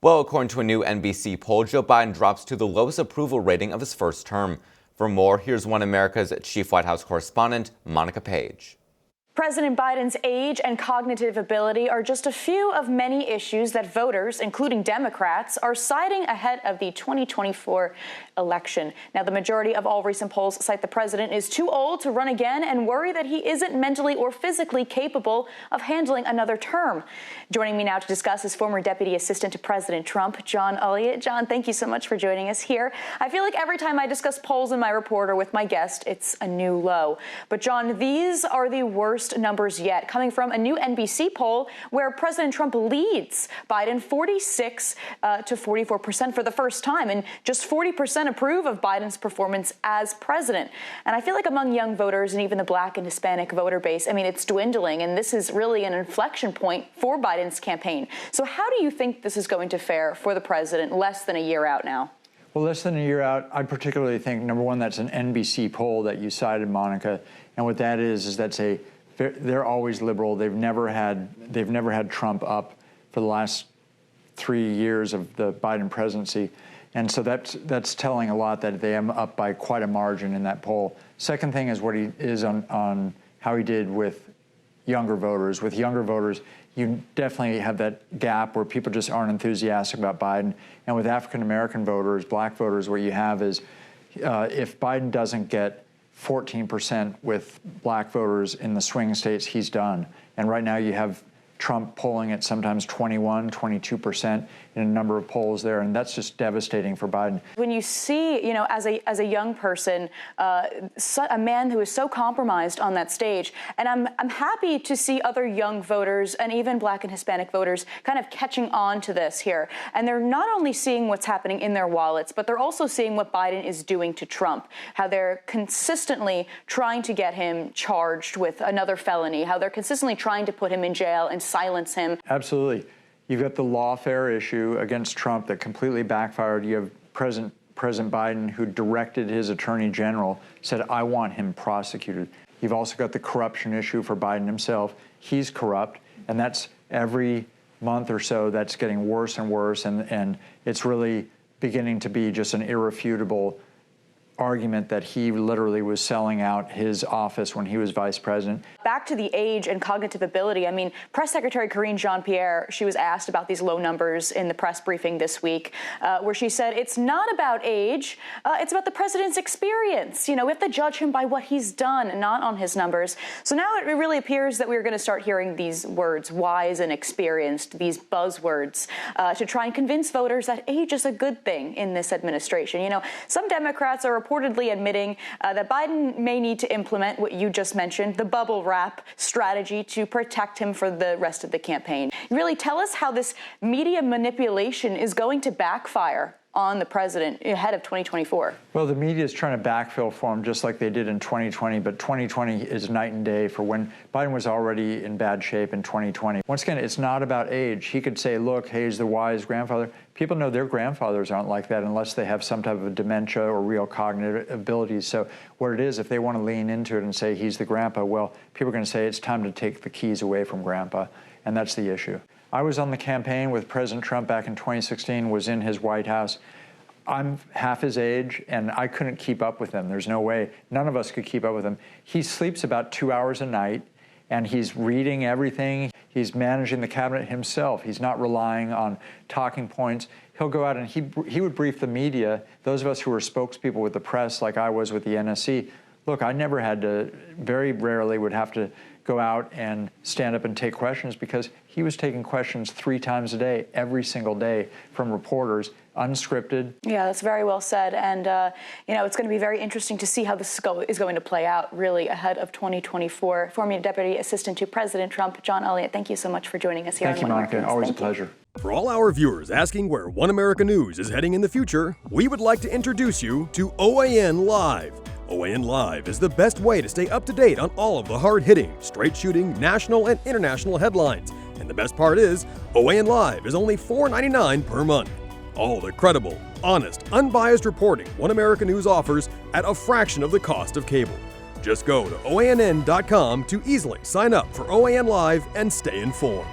Well, according to a new NBC poll, Joe Biden drops to the lowest approval rating of his first term. For more, here's One America's chief White House correspondent, Monica Page. President Biden's age and cognitive ability are just a few of many issues that voters, including Democrats, are citing ahead of the 2024 election. Now, the majority of all recent polls cite the president is too old to run again and worry that he isn't mentally or physically capable of handling another term. Joining me now to discuss is former Deputy Assistant to President Trump, John Elliott. John, thank you so much for joining us here. I feel like every time I discuss polls in my report or with my guest, it's a new low. But John, these are the worst numbers yet, coming from a new NBC poll where President Trump leads Biden 46 to 44% for the first time, and just 40% approve of Biden's performance as president. And I feel like among young voters and even the Black and Hispanic voter base, I mean, it's dwindling, and this is really an inflection point for Biden's campaign. So how do you think this is going to fare for the president less than a year out now? Well, less than a year out, I particularly think, number one, that's an NBC poll that you cited, Monica, and what that is they're always liberal. They've never had Trump up for the last 3 years of the Biden presidency, and so that's telling a lot that they am up by quite a margin in that poll. Second thing is what he is on how he did with younger voters. With younger voters, you definitely have that gap where people just aren't enthusiastic about Biden, and with African American voters, Black voters, what you have is if Biden doesn't get 14% with Black voters in the swing states, he's done. And right now you have Trump polling at sometimes 21, 22% in a number of polls there, and that's just devastating for Biden. When you see, as a young person, a man who is so compromised on that stage, and I'm happy to see other young voters and even Black and Hispanic voters kind of catching on to this here. And they're not only seeing what's happening in their wallets, but they're also seeing what Biden is doing to Trump, how they're consistently trying to get him charged with another felony, how they're consistently trying to put him in jail and silence him. Absolutely. You've got the lawfare issue against Trump that completely backfired. You have President Biden, who directed his attorney general, said, I want him prosecuted. You've also got the corruption issue for Biden himself. He's corrupt, and that's every month or so that's getting worse and worse, and it's really beginning to be just an irrefutable argument that he literally was selling out his office when he was vice president. Back to the age and cognitive ability, I mean, Press Secretary Karine Jean-Pierre, she was asked about these low numbers in the press briefing this week, where she said it's not about age, it's about the president's experience. We have to judge him by what he's done, not on his numbers. So now it really appears that we're going to start hearing these words, wise and experienced, these buzzwords, to try and convince voters that age is a good thing in this administration. Some Democrats are reportedly admitting that Biden may need to implement what you just mentioned, the bubble wrap strategy to protect him for the rest of the campaign. Really tell us how this media manipulation is going to backfire on the president ahead of 2024. Well, the media is trying to backfill for him just like they did in 2020, but 2020 is night and day for when Biden was already in bad shape in 2020. Once again, it's not about age. He could say, look, hey, he's the wise grandfather. People know their grandfathers aren't like that unless they have some type of dementia or real cognitive abilities. So what it is, if they want to lean into it and say he's the grandpa, well, people are going to say it's time to take the keys away from grandpa, and that's the issue. I was on the campaign with President Trump back in 2016, was in his White House. I'm half his age, and I couldn't keep up with him. There's no way. None of us could keep up with him. He sleeps about 2 hours a night, and he's reading everything. He's managing the cabinet himself. He's not relying on talking points. He'll go out and he would brief the media, those of us who were spokespeople with the press like I was with the NSC. Look, I never had to, very rarely would have to go out and stand up and take questions because he was taking questions 3 times a day, every single day from reporters, unscripted. Yeah, that's very well said. And, it's going to be very interesting to see how this is going to play out really ahead of 2024. Former Deputy Assistant to President Trump, John Elliott, thank you so much for joining us here. Thank you, Monica. Always a pleasure. For all our viewers asking where One America News is heading in the future, we would like to introduce you to OAN Live. OAN Live is the best way to stay up to date on all of the hard-hitting, straight-shooting, national and international headlines. And the best part is, OAN Live is only $4.99 per month. All the credible, honest, unbiased reporting One America News offers at a fraction of the cost of cable. Just go to OANN.com to easily sign up for OAN Live and stay informed.